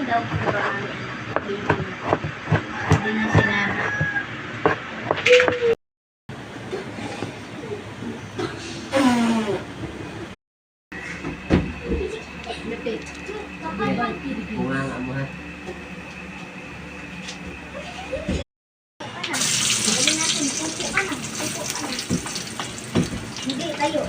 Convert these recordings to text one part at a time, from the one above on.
daw po ba ang baby niya? Hindi niya sinabi. Lapit. Bunga nga mo ha. Hindi, tayo.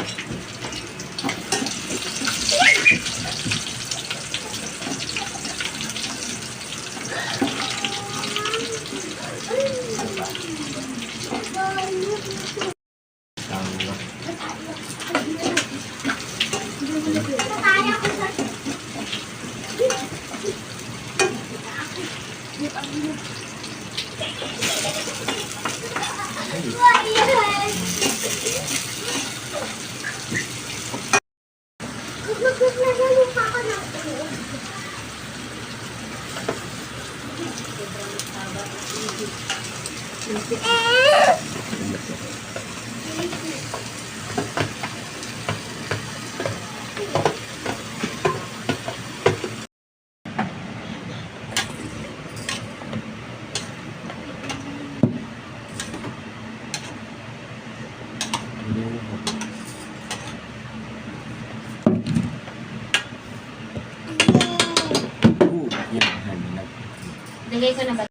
Lagay ko na ba?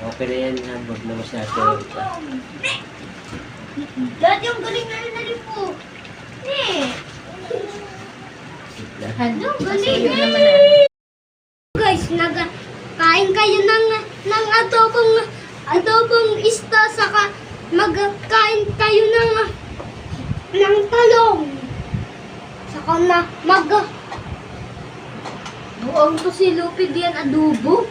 Okay na yan, huwag na masyado. Dati yung galing na rin po. Ano? Galing guys, kain kayo ng adobong isda, saka magkain kayo ng talong. Saka buong to si Lupi diyan adobo.